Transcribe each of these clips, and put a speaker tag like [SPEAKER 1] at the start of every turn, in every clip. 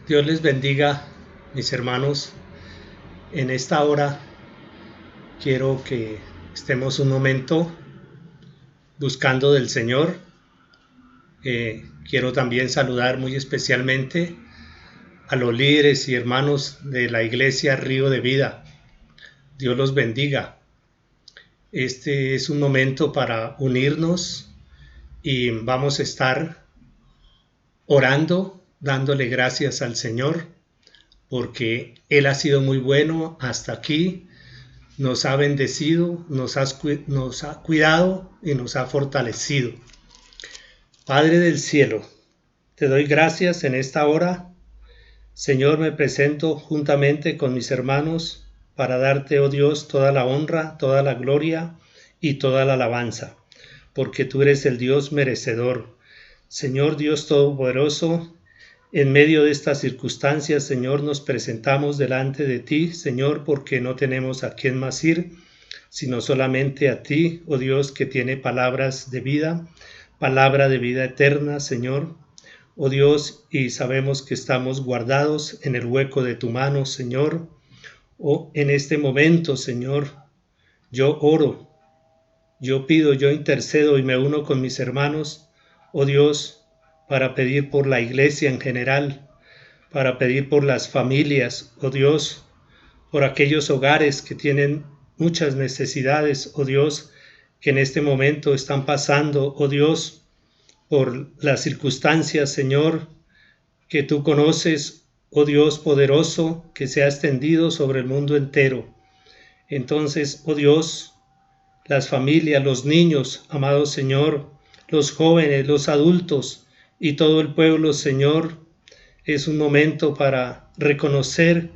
[SPEAKER 1] Dios les bendiga, mis hermanos. En esta hora quiero que estemos un momento buscando del Señor. Quiero también saludar muy especialmente a los líderes y hermanos de la iglesia Río de Vida. Dios los bendiga. Este es un momento para unirnos y vamos a estar orando, dándole gracias al Señor, porque Él ha sido muy bueno hasta aquí, nos ha bendecido, nos ha cuidado y nos ha fortalecido. Padre del cielo, te doy gracias en esta hora. Señor, me presento juntamente con mis hermanos para darte, oh Dios, toda la honra, toda la gloria y toda la alabanza, porque tú eres el Dios merecedor. Señor Dios Todopoderoso, en medio de estas circunstancias, Señor, nos presentamos delante de ti, Señor, porque no tenemos a quién más ir, sino solamente a ti, oh Dios, que tiene palabras de vida, palabra de vida eterna, Señor, oh Dios, y sabemos que estamos guardados en el hueco de tu mano, Señor. Oh, en este momento, Señor, yo oro, yo pido, yo intercedo y me uno con mis hermanos, oh Dios, para pedir por la iglesia en general, para pedir por las familias, oh Dios, por aquellos hogares que tienen muchas necesidades, oh Dios, que en este momento están pasando, oh Dios, por las circunstancias, Señor, que tú conoces, oh Dios poderoso, que se ha extendido sobre el mundo entero. Entonces, oh Dios, las familias, los niños, amado Señor, los jóvenes, los adultos y todo el pueblo, Señor, es un momento para reconocer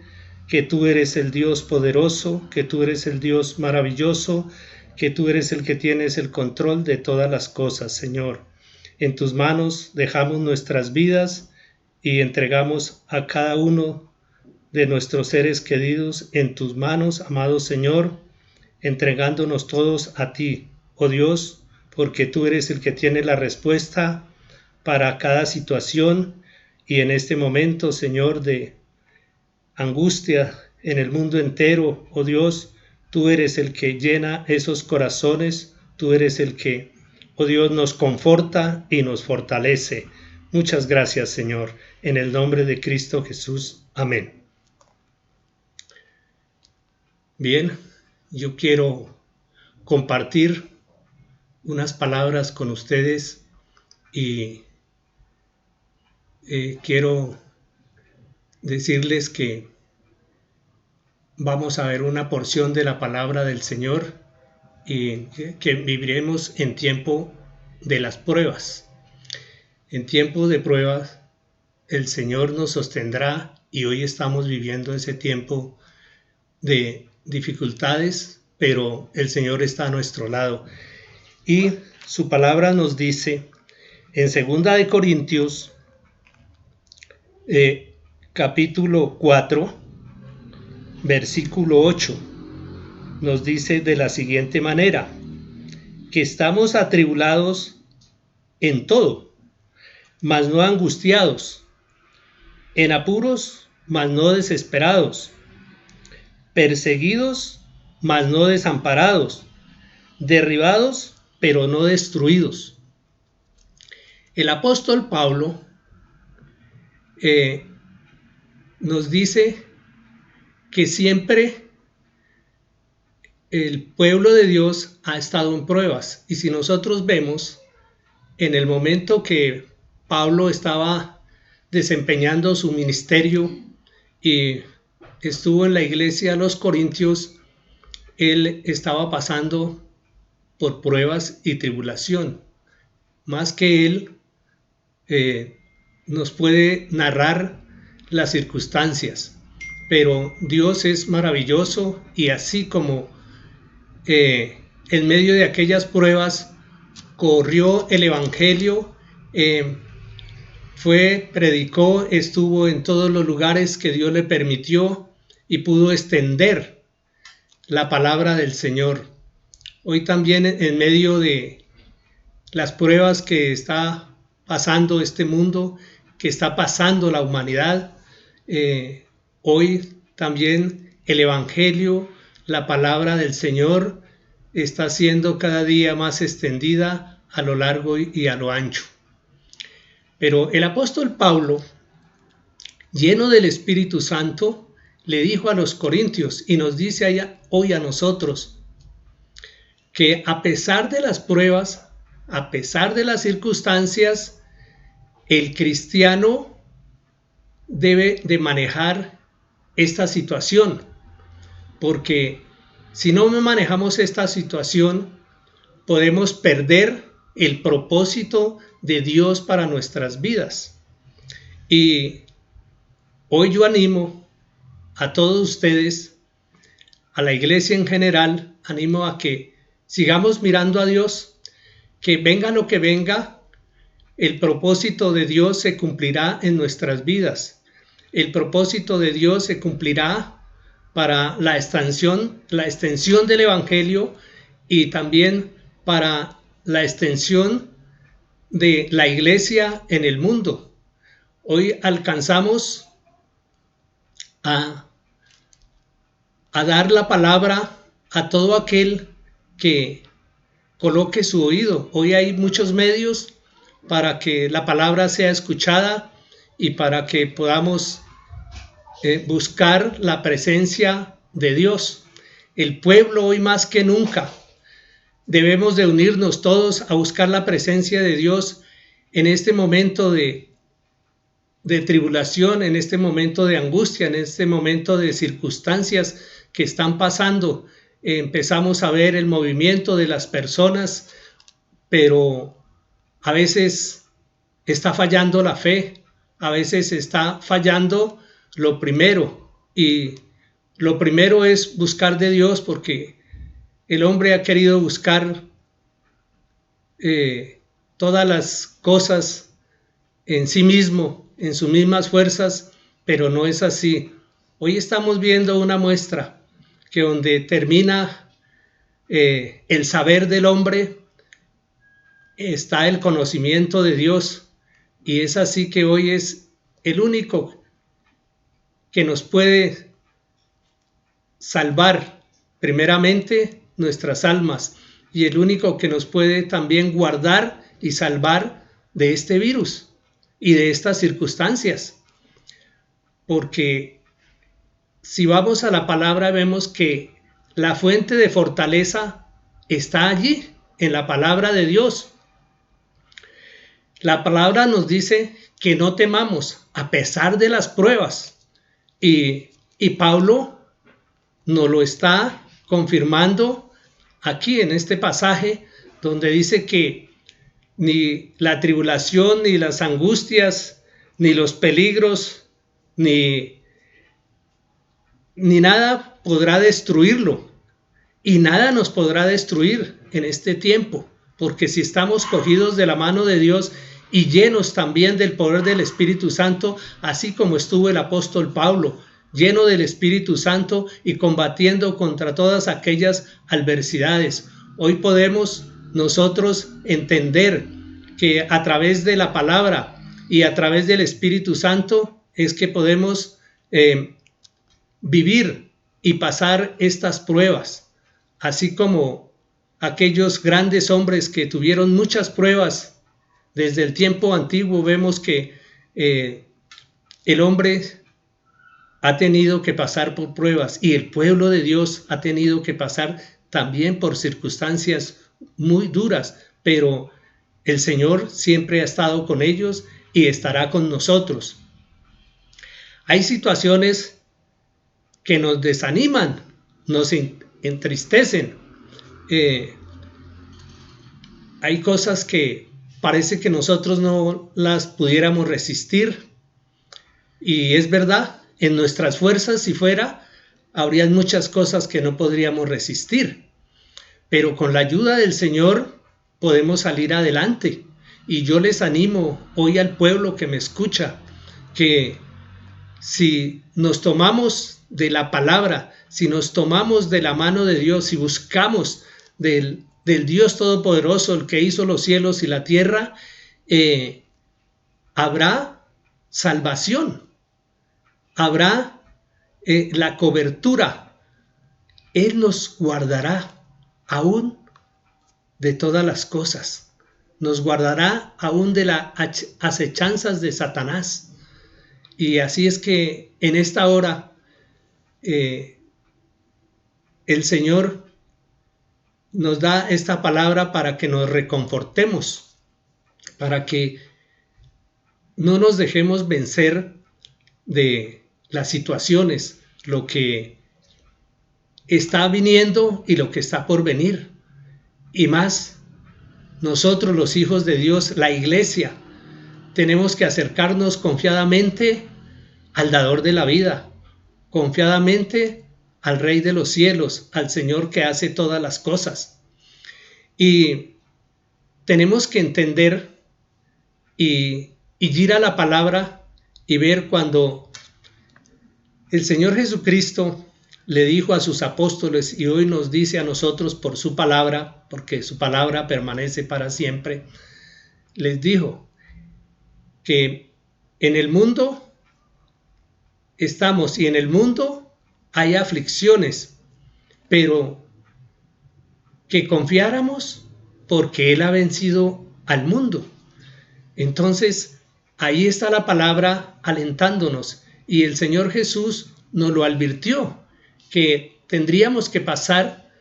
[SPEAKER 1] que tú eres el Dios poderoso, que tú eres el Dios maravilloso, que tú eres el que tienes el control de todas las cosas, Señor. En tus manos dejamos nuestras vidas y entregamos a cada uno de nuestros seres queridos en tus manos, amado Señor, entregándonos todos a ti, oh Dios, porque tú eres el que tiene la respuesta para cada situación y en este momento, Señor, de angustia en el mundo entero, oh Dios, tú eres el que llena esos corazones, tú eres el que, oh Dios, nos conforta y nos fortalece. Muchas gracias, Señor, en el nombre de Cristo Jesús. Amén. Bien, yo quiero compartir unas palabras con ustedes y quiero decirles que vamos a ver una porción de la palabra del Señor y que viviremos en tiempo de las pruebas. En tiempo de pruebas el Señor nos sostendrá y hoy estamos viviendo ese tiempo de dificultades, pero el Señor está a nuestro lado. Y su palabra nos dice en 2 Corintios capítulo 4, versículo 8, nos dice de la siguiente manera, que estamos atribulados en todo, mas no angustiados, en apuros, mas no desesperados, perseguidos, mas no desamparados, derribados, pero no destruidos. El apóstol Pablo nos dice que siempre el pueblo de Dios ha estado en pruebas. Y si nosotros vemos, en el momento que Pablo estaba desempeñando su ministerio y estuvo en la iglesia de los Corintios, él estaba pasando por pruebas y tribulación. Más que él nos puede narrar las circunstancias, pero Dios es maravilloso y así como en medio de aquellas pruebas corrió el evangelio, predicó, estuvo en todos los lugares que Dios le permitió y pudo extender la palabra del Señor. Hoy también en medio de las pruebas que está pasando este mundo, que está pasando la humanidad, Hoy también el Evangelio, la palabra del Señor, está siendo cada día más extendida a lo largo y a lo ancho. Pero el apóstol Pablo, lleno del Espíritu Santo, le dijo a los corintios y nos dice hoy a nosotros que a pesar de las pruebas, a pesar de las circunstancias, el cristiano debe de manejar esta situación, porque si no manejamos esta situación, podemos perder el propósito de Dios para nuestras vidas. Y hoy yo animo a todos ustedes, a la iglesia en general, animo a que sigamos mirando a Dios, que venga lo que venga, el propósito de Dios se cumplirá en nuestras vidas. El propósito de Dios se cumplirá para la extensión del Evangelio y también para la extensión de la iglesia en el mundo. Hoy alcanzamos a dar la palabra a todo aquel que coloque su oído. Hoy hay muchos medios para que la palabra sea escuchada y para que podamos buscar la presencia de Dios. El pueblo hoy más que nunca debemos de unirnos todos a buscar la presencia de Dios en este momento de tribulación, en este momento de angustia, en este momento de circunstancias que están pasando. Empezamos a ver el movimiento de las personas, pero a veces está fallando la fe, a veces está fallando lo primero, y lo primero es buscar de Dios, porque el hombre ha querido buscar todas las cosas en sí mismo, en sus mismas fuerzas, pero no es así. Hoy estamos viendo una muestra que donde termina el saber del hombre, está el conocimiento de Dios, y es así que hoy es el único que nos puede salvar primeramente nuestras almas, y el único que nos puede también guardar y salvar de este virus y de estas circunstancias. Porque si vamos a la palabra, vemos que la fuente de fortaleza está allí, en la palabra de Dios. La palabra nos dice que no temamos a pesar de las pruebas. Y Pablo nos lo está confirmando aquí en este pasaje, donde dice que ni la tribulación, ni las angustias, ni los peligros, ni nada podrá destruirlo, y nada nos podrá destruir en este tiempo, porque si estamos cogidos de la mano de Dios y llenos también del poder del Espíritu Santo, así como estuvo el apóstol Pablo, lleno del Espíritu Santo y combatiendo contra todas aquellas adversidades. Hoy podemos nosotros entender que a través de la palabra y a través del Espíritu Santo es que podemos vivir y pasar estas pruebas, así como aquellos grandes hombres que tuvieron muchas pruebas desde el tiempo antiguo. Vemos que el hombre ha tenido que pasar por pruebas, y el pueblo de Dios ha tenido que pasar también por circunstancias muy duras, pero el Señor siempre ha estado con ellos y estará con nosotros. Hay situaciones que nos desaniman, nos entristecen. Hay cosas que parece que nosotros no las pudiéramos resistir, y es verdad, en nuestras fuerzas, si fuera, habrían muchas cosas que no podríamos resistir, pero con la ayuda del Señor podemos salir adelante. Y yo les animo hoy al pueblo que me escucha, que si nos tomamos de la palabra, si nos tomamos de la mano de Dios, si buscamos del Dios Todopoderoso, el que hizo los cielos y la tierra, habrá salvación. habrá la cobertura. Él nos guardará aún de todas las cosas. Nos guardará aún de las acechanzas de Satanás. Y así es que en esta hora el Señor nos da esta palabra para que nos reconfortemos, para que no nos dejemos vencer de las situaciones, lo que está viniendo y lo que está por venir. Y más, nosotros los hijos de Dios, la iglesia, tenemos que acercarnos confiadamente al dador de la vida, confiadamente al Rey de los cielos, al Señor que hace todas las cosas. Y tenemos que entender y ir a la palabra y ver cuando el Señor Jesucristo le dijo a sus apóstoles, y hoy nos dice a nosotros por su palabra, porque su palabra permanece para siempre, les dijo que en el mundo estamos y en el mundo hay aflicciones, pero que confiáramos porque Él ha vencido al mundo. Entonces, ahí está la palabra alentándonos, y el Señor Jesús nos lo advirtió, que tendríamos que pasar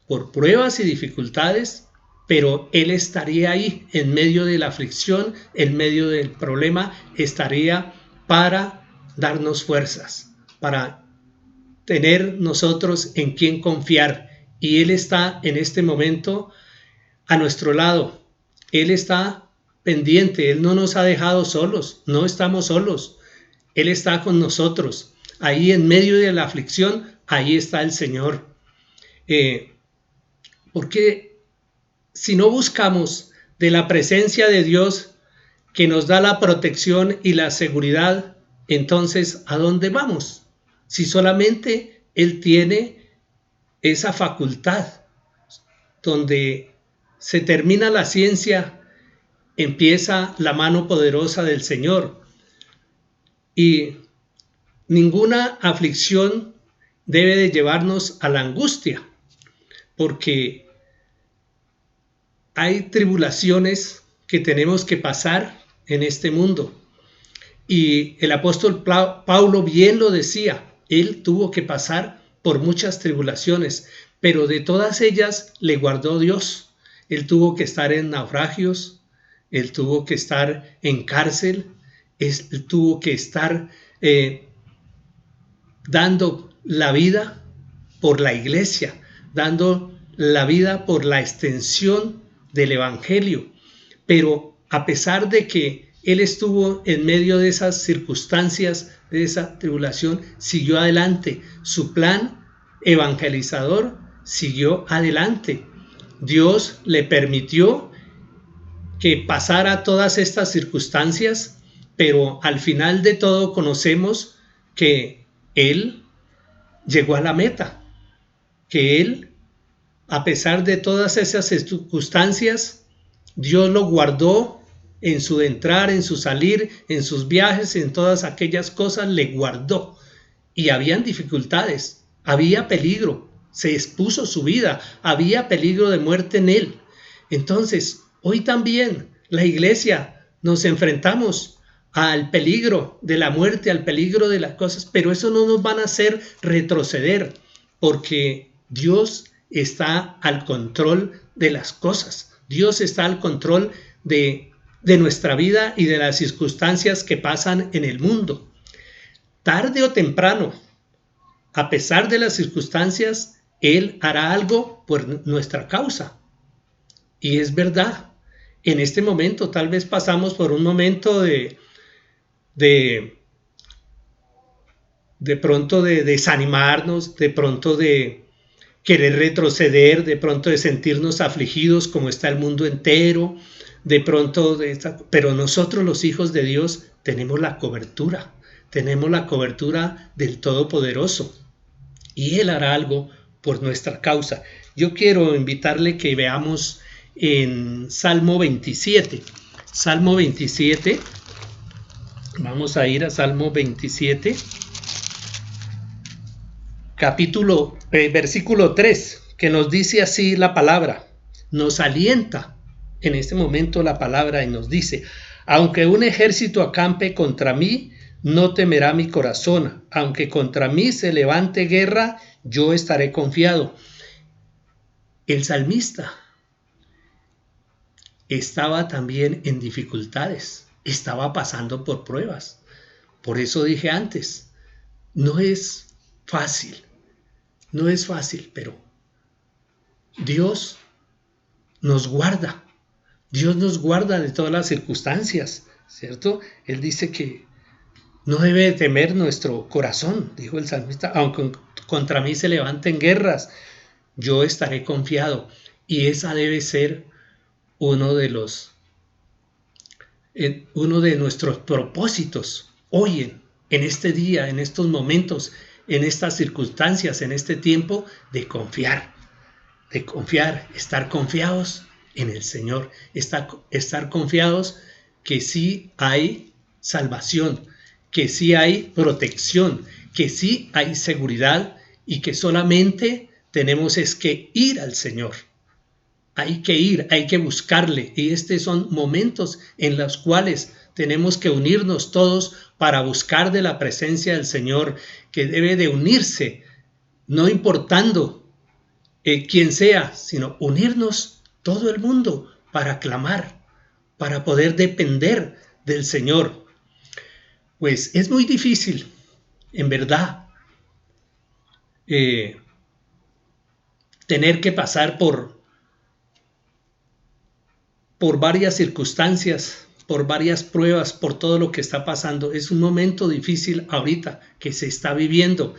[SPEAKER 1] por pruebas y dificultades, pero Él estaría ahí en medio de la aflicción, en medio del problema, estaría para darnos fuerzas, para tener nosotros en quien confiar. Y Él está en este momento a nuestro lado. Él está pendiente, Él no nos ha dejado solos, no estamos solos. Él está con nosotros. Ahí en medio de la aflicción, ahí está el Señor. Porque si no buscamos de la presencia de Dios que nos da la protección y la seguridad, entonces ¿a dónde vamos? Si solamente Él tiene esa facultad, donde se termina la ciencia, empieza la mano poderosa del Señor. Y ninguna aflicción debe de llevarnos a la angustia, porque hay tribulaciones que tenemos que pasar en este mundo. Y el apóstol Pablo bien lo decía, él tuvo que pasar por muchas tribulaciones, pero de todas ellas le guardó Dios. Él tuvo que estar en naufragios, él tuvo que estar en cárcel, él tuvo que estar dando la vida por la iglesia, dando la vida por la extensión del evangelio. Pero a pesar de que él estuvo en medio de esas circunstancias, de esa tribulación, siguió adelante. Su plan evangelizador siguió adelante. Dios le permitió que pasara todas estas circunstancias, pero al final de todo conocemos que él llegó a la meta, que él, a pesar de todas esas circunstancias, Dios lo guardó en su entrar, en su salir, en sus viajes, en todas aquellas cosas, le guardó. Y habían dificultades, había peligro, se expuso su vida, había peligro de muerte en él. Entonces, hoy también la iglesia nos enfrentamos al peligro de la muerte, al peligro de las cosas, pero eso no nos van a hacer retroceder, porque Dios está al control de las cosas. Dios está al control de nuestra vida y de las circunstancias que pasan en el mundo. Tarde o temprano, a pesar de las circunstancias, Él hará algo por nuestra causa. Y es verdad, en este momento tal vez pasamos por un momento de pronto de desanimarnos, de pronto de querer retroceder, de pronto de sentirnos afligidos como está el mundo entero, de pronto pero nosotros los hijos de Dios tenemos la cobertura del Todopoderoso, y Él hará algo por nuestra causa. Yo quiero invitarle que veamos en Salmo 27. Salmo 27, vamos a ir a Salmo 27. versículo 3, que nos dice así la palabra, nos alienta en este momento la palabra y nos dice: aunque un ejército acampe contra mí, no temerá mi corazón, aunque contra mí se levante guerra, yo estaré confiado. El salmista estaba también en dificultades, estaba pasando por pruebas. Por eso dije antes, no es fácil, pero Dios nos guarda de todas las circunstancias, ¿cierto? Él dice que no debe temer nuestro corazón, dijo el salmista, aunque contra mí se levanten guerras, yo estaré confiado. Y esa debe ser uno de nuestros propósitos hoy, en este día, en estos momentos, en estas circunstancias, en este tiempo, de confiar, estar confiados en el Señor, estar confiados que sí hay salvación, que sí hay protección, que sí hay seguridad y que solamente tenemos es que ir al Señor. Hay que ir, hay que buscarle, y estos son momentos en los cuales tenemos que unirnos todos para buscar de la presencia del Señor, que debe de unirse, no importando quién sea, sino unirnos todo el mundo para clamar, para poder depender del Señor. Pues es muy difícil, en verdad, tener que pasar por varias circunstancias, por varias pruebas, por todo lo que está pasando. Es un momento difícil ahorita que se está viviendo,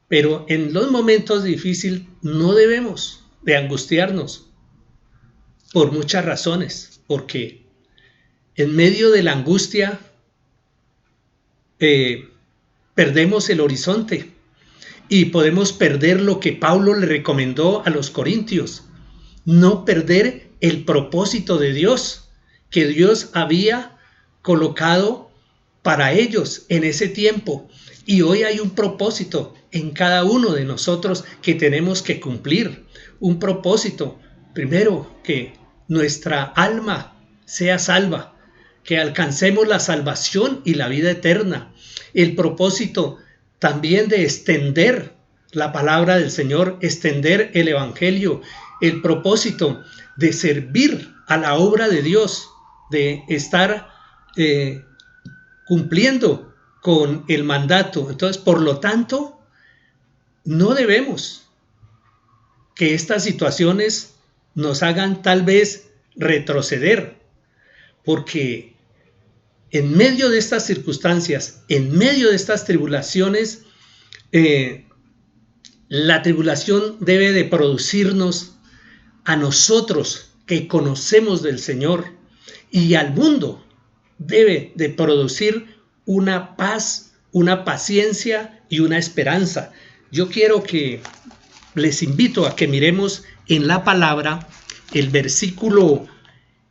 [SPEAKER 1] pero en los momentos difíciles no debemos de angustiarnos por muchas razones, porque en medio de la angustia perdemos el horizonte y podemos perder lo que Pablo le recomendó a los corintios, no perder el propósito de Dios, que Dios había colocado para ellos en ese tiempo. Y hoy hay un propósito en cada uno de nosotros que tenemos que cumplir. Un propósito, primero, que nuestra alma sea salva, que alcancemos la salvación y la vida eterna. El propósito también de extender la palabra del Señor, extender el evangelio. El propósito de servir a la obra de Dios, de estar cumpliendo con el mandato. Entonces, por lo tanto, no debemos que estas situaciones nos hagan tal vez retroceder, porque en medio de estas circunstancias, en medio de estas tribulaciones, la tribulación debe de producirnos a nosotros que conocemos del Señor, y al mundo debe de producir una paz, una paciencia y una esperanza. Yo quiero que les invito a que miremos en la palabra el versículo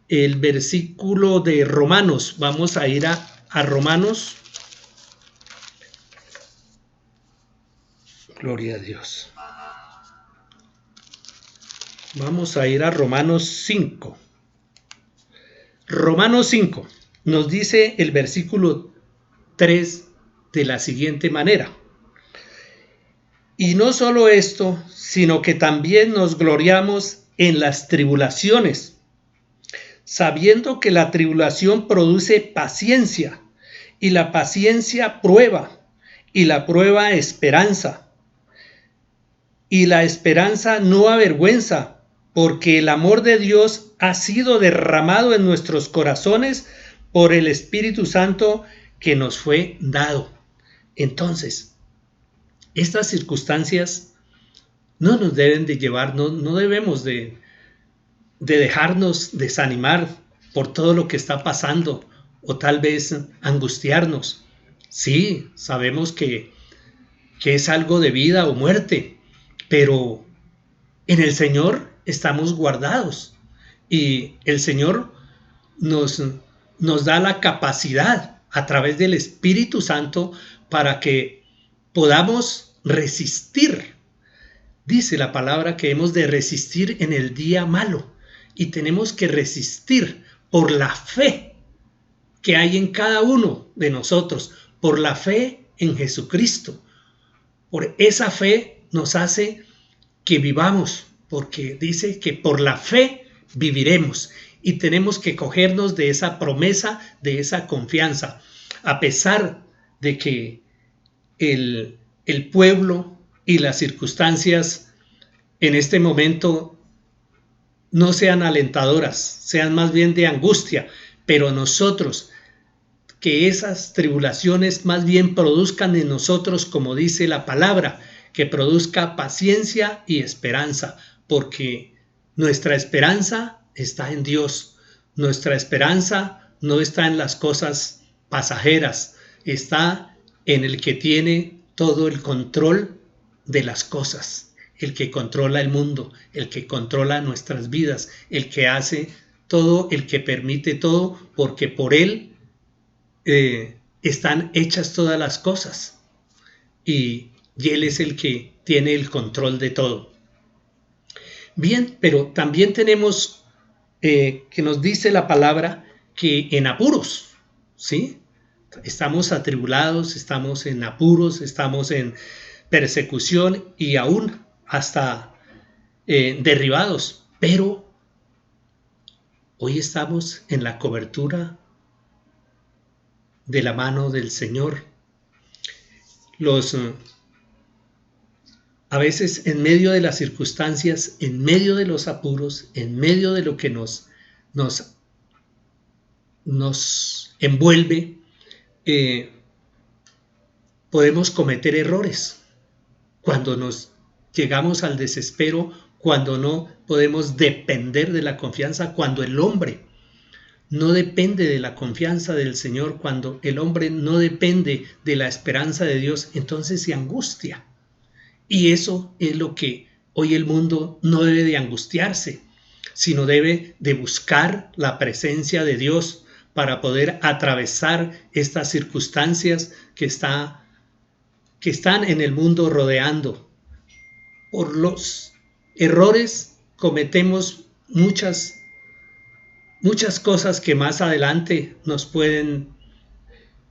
[SPEAKER 1] de Romanos. Vamos a ir a Romanos. Gloria a Dios. Vamos a ir a Romanos 5. Romanos 5 nos dice el versículo 3 de la siguiente manera: y no solo esto, sino que también nos gloriamos en las tribulaciones, sabiendo que la tribulación produce paciencia, y la paciencia prueba, y la prueba esperanza, y la esperanza no avergüenza, porque el amor de Dios ha sido derramado en nuestros corazones por el Espíritu Santo que nos fue dado. Entonces, estas circunstancias no nos deben de llevar, no debemos de dejarnos desanimar por todo lo que está pasando, o tal vez angustiarnos. Sí, sabemos que es algo de vida o muerte, pero en el Señor estamos guardados, y el Señor nos da la capacidad a través del Espíritu Santo para que podamos resistir. Dice la palabra que hemos de resistir en el día malo y tenemos que resistir por la fe que hay en cada uno de nosotros, por la fe en Jesucristo. Por esa fe nos hace que vivamos, porque dice que por la fe viviremos y tenemos que cogernos de esa promesa, de esa confianza, a pesar de que el pueblo y las circunstancias en este momento no sean alentadoras, sean más bien de angustia, pero nosotros, que esas tribulaciones más bien produzcan en nosotros, como dice la palabra, que produzca paciencia y esperanza, porque nuestra esperanza está en Dios. Nuestra esperanza no está en las cosas pasajeras, está en el que tiene todo el control de las cosas, el que controla el mundo, el que controla nuestras vidas, el que hace todo, el que permite todo, porque por él están hechas todas las cosas y él es el que tiene el control de todo. Bien, pero también tenemos que nos dice la palabra que en apuros, ¿sí? Estamos atribulados, estamos en apuros, estamos en persecución y aún hasta derribados, pero hoy estamos en la cobertura de la mano del Señor. A veces en medio de las circunstancias, en medio de los apuros, en medio de lo que nos envuelve, podemos cometer errores cuando nos llegamos al desespero, cuando no podemos depender de la confianza, cuando el hombre no depende de la confianza del Señor, cuando el hombre no depende de la esperanza de Dios, entonces se angustia. Y eso es lo que hoy el mundo no debe de angustiarse, sino debe de buscar la presencia de Dios para poder atravesar estas circunstancias que están en el mundo rodeando. Por los errores cometemos muchas cosas que más adelante nos pueden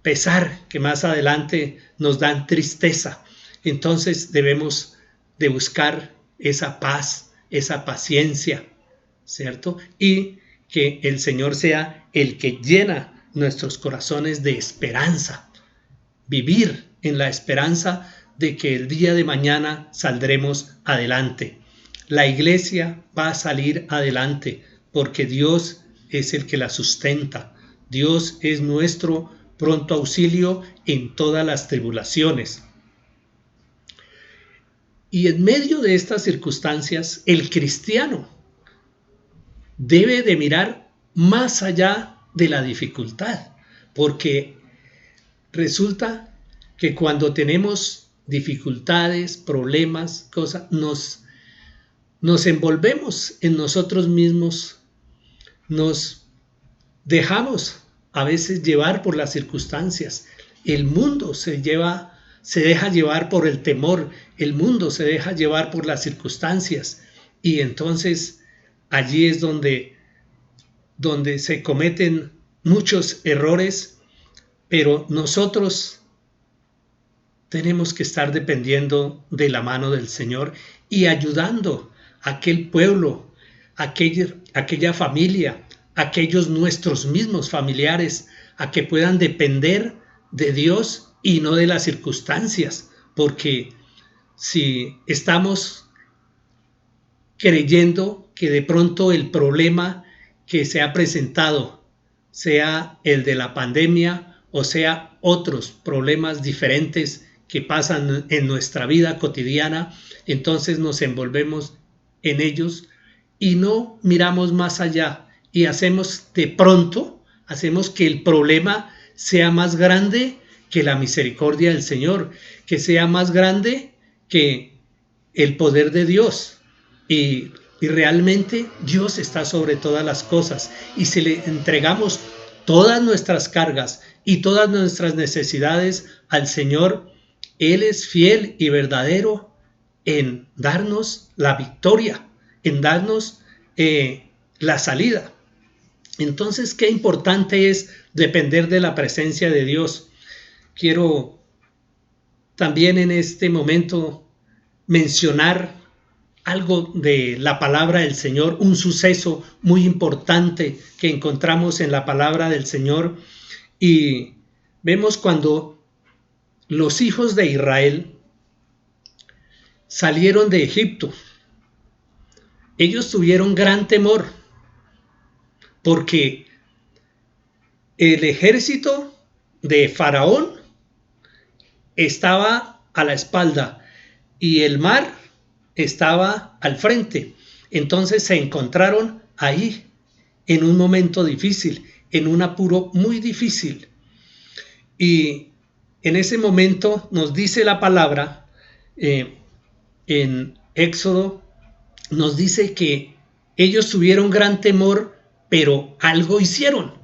[SPEAKER 1] pesar, que más adelante nos dan tristeza. Entonces debemos de buscar esa paz, esa paciencia, ¿cierto? Y que el Señor sea el que llena nuestros corazones de esperanza. Vivir en la esperanza de que el día de mañana saldremos adelante. La iglesia va a salir adelante porque Dios es el que la sustenta. Dios es nuestro pronto auxilio en todas las tribulaciones. Y en medio de estas circunstancias, el cristiano debe de mirar más allá de la dificultad, porque resulta que cuando tenemos dificultades, problemas, cosas, nos envolvemos en nosotros mismos, nos dejamos a veces llevar por las circunstancias. El mundo se deja llevar por el temor, el mundo se deja llevar por las circunstancias y entonces allí es donde se cometen muchos errores, pero nosotros tenemos que estar dependiendo de la mano del Señor y ayudando a aquel pueblo, aquella familia, aquellos nuestros mismos familiares a que puedan depender de Dios y no de las circunstancias, porque si estamos creyendo que de pronto el problema que se ha presentado sea el de la pandemia o sea otros problemas diferentes que pasan en nuestra vida cotidiana, entonces nos envolvemos en ellos y no miramos más allá y hacemos que el problema sea más grande que la misericordia del Señor, que sea más grande que el poder de Dios. Y realmente Dios está sobre todas las cosas. Y si le entregamos todas nuestras cargas y todas nuestras necesidades al Señor, Él es fiel y verdadero en darnos la victoria, en darnos la salida. Entonces, qué importante es depender de la presencia de Dios. Quiero también en este momento mencionar algo de la palabra del Señor, un suceso muy importante que encontramos en la palabra del Señor, y vemos cuando los hijos de Israel salieron de Egipto. Ellos tuvieron gran temor porque el ejército de Faraón estaba a la espalda y el mar estaba al frente. Entonces se encontraron ahí en un momento difícil, en un apuro muy difícil. Y en ese momento nos dice la palabra en Éxodo, nos dice que ellos tuvieron gran temor, pero algo hicieron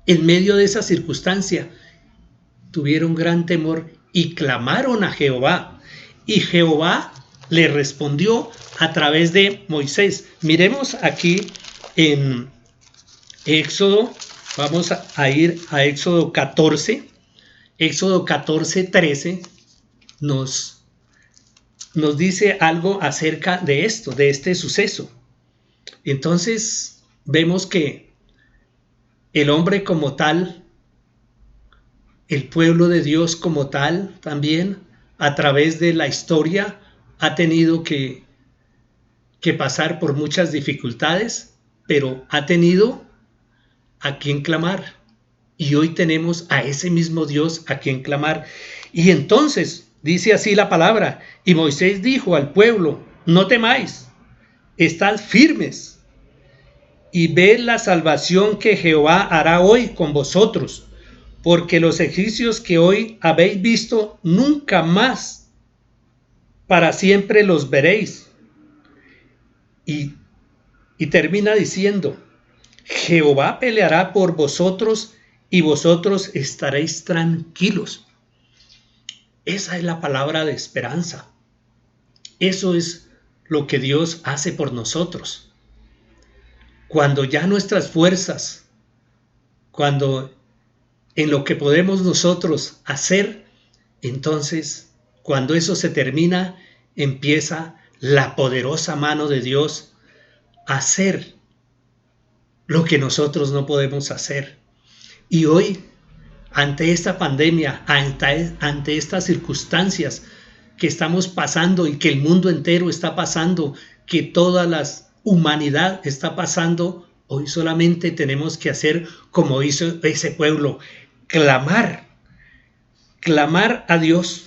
[SPEAKER 1] en medio de esa circunstancia. Tuvieron gran temor y clamaron a Jehová, y Jehová le respondió a través de Moisés. Miremos aquí en Éxodo, vamos a ir a Éxodo 14, Éxodo 14, 13, nos dice algo acerca de esto, de este suceso. Entonces vemos que el hombre como tal, el pueblo de Dios como tal, también a través de la historia ha tenido que pasar por muchas dificultades, pero ha tenido a quien clamar. Y hoy tenemos a ese mismo Dios a quien clamar. Y entonces dice así la palabra: y Moisés dijo al pueblo: no temáis, estad firmes y ved la salvación que Jehová hará hoy con vosotros, porque los egipcios que hoy habéis visto, nunca más para siempre los veréis. Y termina diciendo: Jehová peleará por vosotros y vosotros estaréis tranquilos. Esa es la palabra de esperanza. Eso es lo que Dios hace por nosotros. Cuando ya nuestras fuerzas, cuando en lo que podemos nosotros hacer, entonces cuando eso se termina, empieza la poderosa mano de Dios a hacer lo que nosotros no podemos hacer. Y hoy, ante esta pandemia, ante estas circunstancias que estamos pasando y que el mundo entero está pasando, que toda la humanidad está pasando, hoy solamente tenemos que hacer como hizo ese pueblo: clamar a Dios.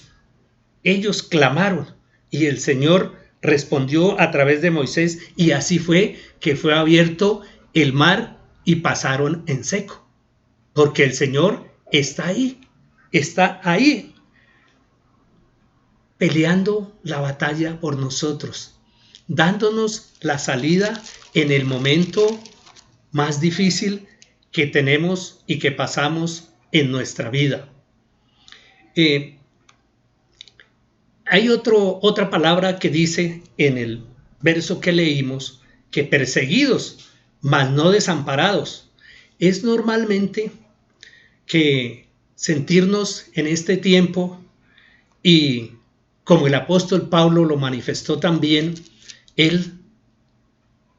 [SPEAKER 1] Ellos clamaron y el Señor respondió a través de Moisés, y así fue que fue abierto el mar y pasaron en seco, porque el Señor está ahí peleando la batalla por nosotros, dándonos la salida en el momento más difícil que tenemos y que pasamos en nuestra vida. Hay otra palabra que dice en el verso que leímos, que perseguidos, mas no desamparados. Es normalmente que sentirnos en este tiempo, y como el apóstol Pablo lo manifestó también, él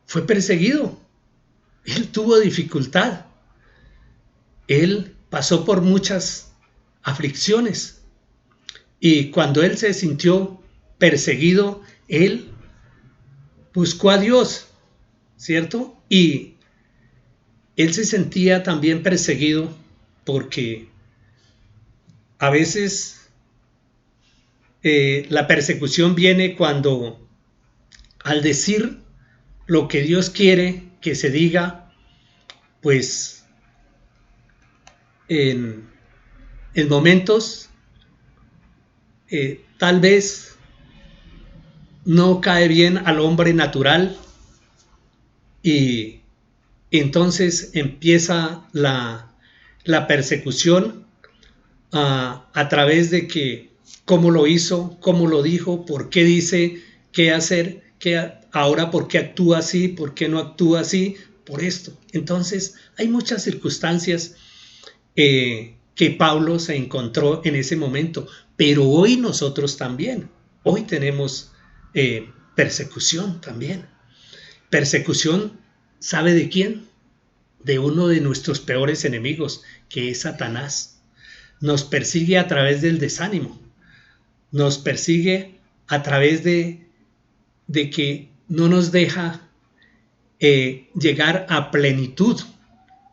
[SPEAKER 1] fue perseguido, él tuvo dificultad, él pasó por muchas aflicciones. Y cuando él se sintió perseguido, él buscó a Dios, ¿cierto? Y él se sentía también perseguido porque a veces la persecución viene cuando, al decir lo que Dios quiere que se diga, pues en momentos tal vez no cae bien al hombre natural, y entonces empieza la persecución a través de que cómo lo hizo, cómo lo dijo, por qué dice, qué hacer, ahora por qué actúa así, por qué no actúa así, por esto. Entonces hay muchas circunstancias que Pablo se encontró en ese momento, pero hoy nosotros también, hoy tenemos persecución también. Persecución, ¿sabe de quién? De uno de nuestros peores enemigos, que es Satanás. Nos persigue a través del desánimo, nos persigue a través de que no nos deja llegar a plenitud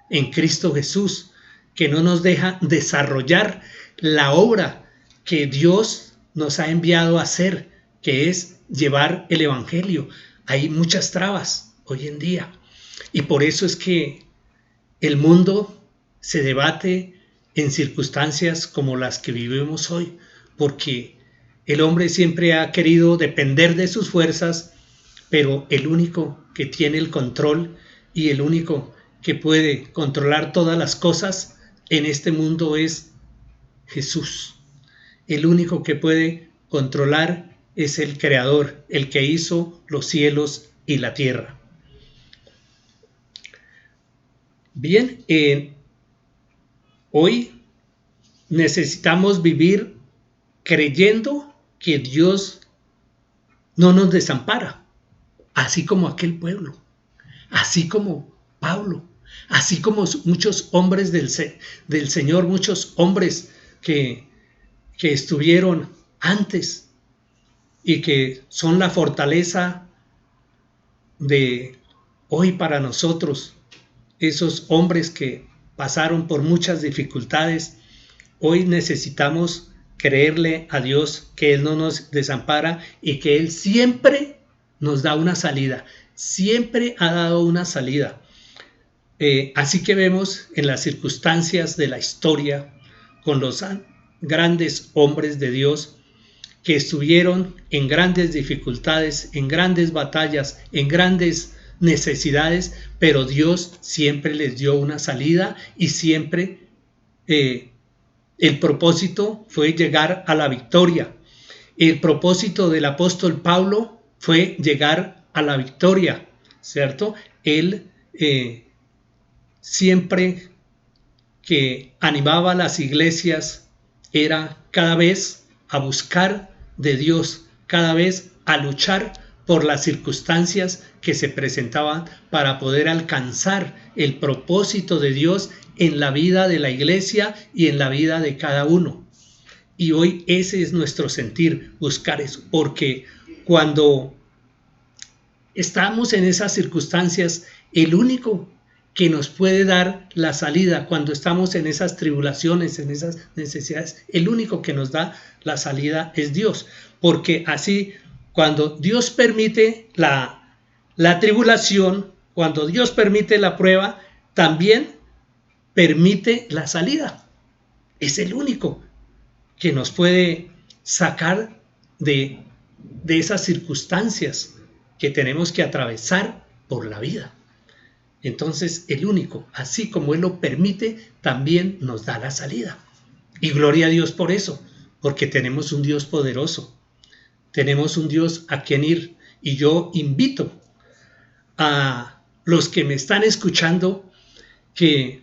[SPEAKER 1] en Cristo Jesús, que no nos deja desarrollar la obra que Dios nos ha enviado a hacer, que es llevar el Evangelio. Hay muchas trabas hoy en día y por eso es que el mundo se debate en circunstancias como las que vivimos hoy, porque el hombre siempre ha querido depender de sus fuerzas, pero el único que tiene el control y el único que puede controlar todas las cosas en este mundo es Jesús. El único que puede controlar es el Creador, el que hizo los cielos y la tierra. Bien, hoy necesitamos vivir creyendo que Dios no nos desampara, así como aquel pueblo, así como Pablo, así como muchos hombres del Señor, muchos hombres que estuvieron antes y que son la fortaleza de hoy para nosotros, esos hombres que pasaron por muchas dificultades. Hoy necesitamos creerle a Dios que Él no nos desampara y que Él siempre nos da una salida, siempre ha dado una salida. Así que vemos en las circunstancias de la historia con los grandes hombres de Dios que estuvieron en grandes dificultades, en grandes batallas, en grandes necesidades, pero Dios siempre les dio una salida y siempre el propósito fue llegar a la victoria. El propósito del apóstol Pablo fue llegar a la victoria, ¿cierto? Él siempre que animaba a las iglesias era cada vez a buscar de Dios, cada vez a luchar por las circunstancias que se presentaban para poder alcanzar el propósito de Dios en la vida de la iglesia y en la vida de cada uno. Y hoy ese es nuestro sentir, buscar eso, porque cuando estamos en esas circunstancias, el único que nos puede dar la salida cuando estamos en esas tribulaciones, en esas necesidades, el único que nos da la salida es Dios, porque así cuando Dios permite la tribulación, cuando Dios permite la prueba, también permite la salida. Es el único que nos puede sacar de esas circunstancias que tenemos que atravesar por la vida. Entonces el único, así como Él lo permite, también nos da la salida. Y gloria a Dios por eso, porque tenemos un Dios poderoso, tenemos un Dios a quien ir. Y yo invito a los que me están escuchando que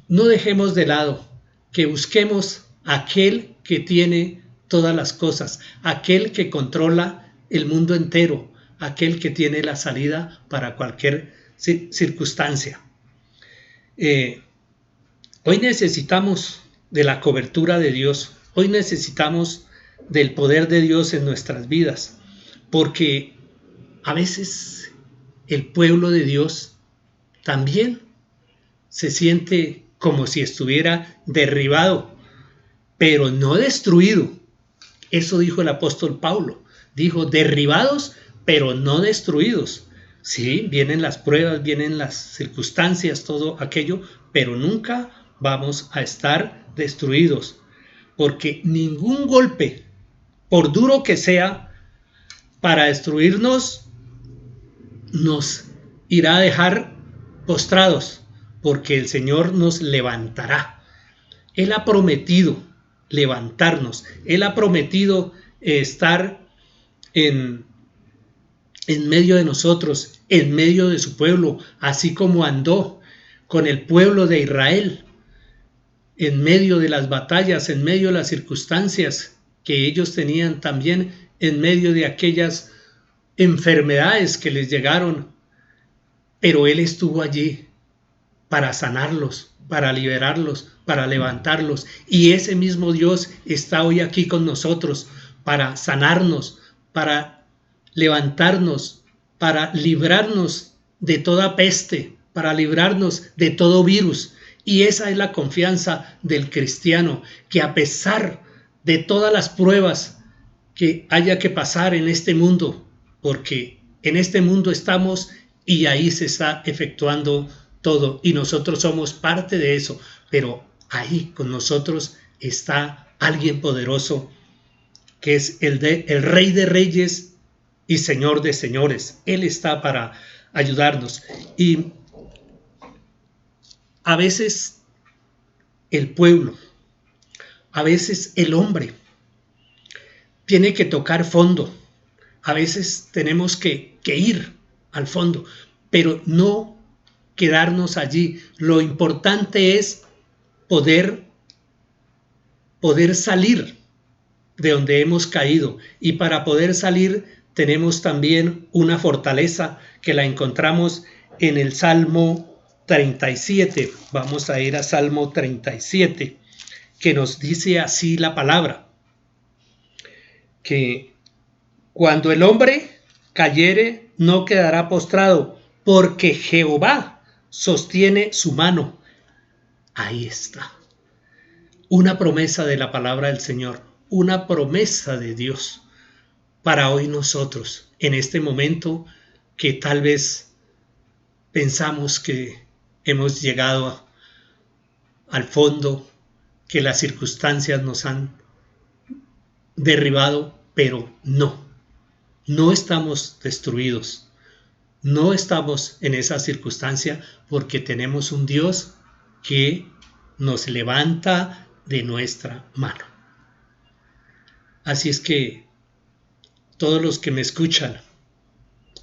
[SPEAKER 1] no dejemos de lado, que busquemos a aquel que tiene todas las cosas, aquel que controla el mundo entero, aquel que tiene la salida para cualquier circunstancia. Hoy necesitamos de la cobertura de Dios, hoy necesitamos del poder de Dios en nuestras vidas, porque a veces el pueblo de Dios también se siente como si estuviera derribado, pero no destruido. Eso dijo el apóstol Pablo, dijo derribados, pero no destruidos. Sí, vienen las pruebas, vienen las circunstancias, todo aquello, pero nunca vamos a estar destruidos, porque ningún golpe, por duro que sea, para destruirnos, nos irá a dejar postrados, porque el Señor nos levantará. Él ha prometido levantarnos. Él ha prometido estar en medio de nosotros, en medio de su pueblo, así como andó con el pueblo de Israel, en medio de las batallas, en medio de las circunstancias que ellos tenían, también en medio de aquellas enfermedades que les llegaron, pero Él estuvo allí para sanarlos, para liberarlos, para levantarlos, y ese mismo Dios está hoy aquí con nosotros para sanarnos, para levantarnos, para librarnos de toda peste, para librarnos de todo virus. Y esa es la confianza del cristiano, que a pesar de todas las pruebas que haya que pasar en este mundo, porque en este mundo estamos y ahí se está efectuando todo y nosotros somos parte de eso, pero ahí con nosotros está alguien poderoso que es el Rey de Reyes y Señor de Señores. Él está para ayudarnos. Y a veces el pueblo, a veces el hombre tiene que tocar fondo. A veces tenemos que ir al fondo, pero no quedarnos allí. Lo importante es poder salir de donde hemos caído, y para poder salir tenemos también una fortaleza que la encontramos en el Salmo 37. Vamos a ir a Salmo 37, que nos dice así la palabra, que cuando el hombre cayere no quedará postrado, porque Jehová sostiene su mano. Ahí está. Una promesa de la palabra del Señor, una promesa de Dios para hoy nosotros, en este momento que tal vez pensamos que hemos llegado al fondo, que las circunstancias nos han derribado, pero no estamos destruidos, no estamos en esa circunstancia, porque tenemos un Dios que nos levanta de nuestra mano. Así es que todos los que me escuchan,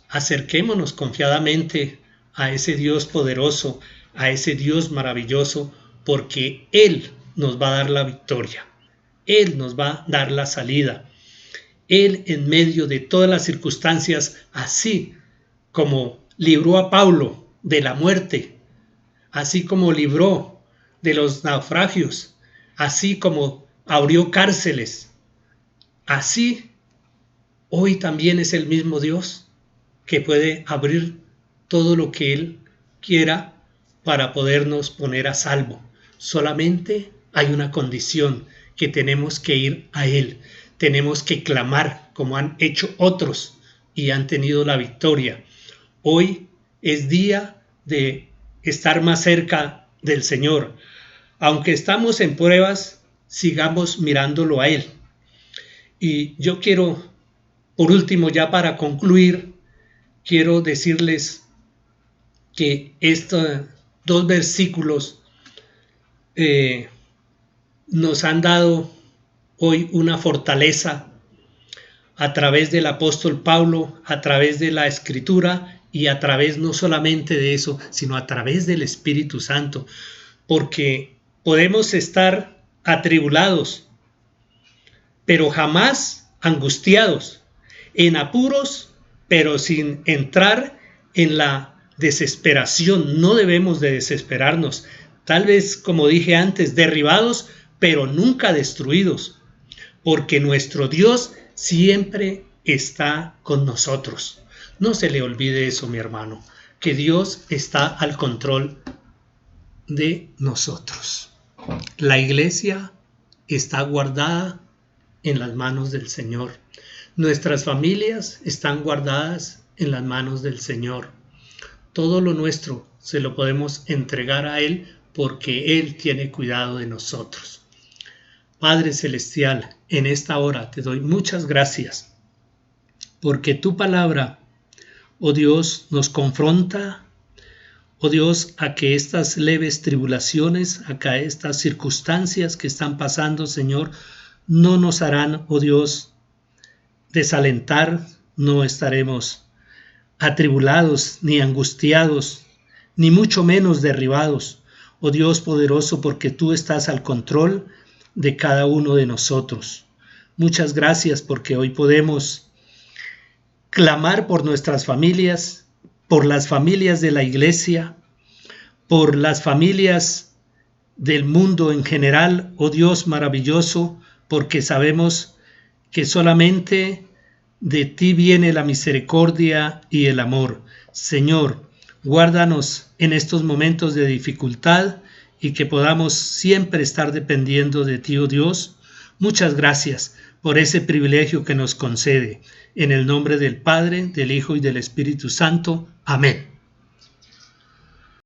[SPEAKER 1] acerquémonos confiadamente a ese Dios poderoso, a ese Dios maravilloso, porque Él nos va a dar la victoria, Él nos va a dar la salida. Él, en medio de todas las circunstancias, así como libró a Pablo de la muerte, así como libró de los naufragios, así como abrió cárceles, así hoy también es el mismo Dios que puede abrir todo lo que Él quiera para podernos poner a salvo. Solamente hay una condición, que tenemos que ir a Él. Tenemos que clamar como han hecho otros y han tenido la victoria. Hoy es día de estar más cerca del Señor. Aunque estamos en pruebas, sigamos mirándolo a Él. Y yo quiero, por último, ya para concluir, quiero decirles que estos 2 versículos nos han dado hoy una fortaleza a través del apóstol Pablo, a través de la Escritura y a través no solamente de eso, sino a través del Espíritu Santo, porque podemos estar atribulados, pero jamás angustiados, en apuros, pero sin entrar en la desesperación. No debemos de desesperarnos. Tal vez, como dije antes, derribados, pero nunca destruidos, porque nuestro Dios siempre está con nosotros. No se le olvide eso, mi hermano, que Dios está al control de nosotros. La iglesia está guardada en las manos del Señor. Nuestras familias están guardadas en las manos del Señor. Todo lo nuestro se lo podemos entregar a Él, porque Él tiene cuidado de nosotros. Padre Celestial, en esta hora te doy muchas gracias, porque tu palabra, oh Dios, nos confronta, oh Dios, a que estas leves tribulaciones, a que estas circunstancias que están pasando, Señor, no nos harán, oh Dios, desalentar, no estaremos atribulados, ni angustiados, ni mucho menos derribados, oh Dios poderoso, porque tú estás al control de cada uno de nosotros. Muchas gracias porque hoy podemos clamar por nuestras familias, por las familias de la iglesia, por las familias del mundo en general, oh Dios maravilloso, porque sabemos que solamente de ti viene la misericordia y el amor. Señor, guárdanos en estos momentos de dificultad y que podamos siempre estar dependiendo de ti, oh Dios. Muchas gracias por ese privilegio que nos concede. En el nombre del Padre, del Hijo y del Espíritu Santo. Amén.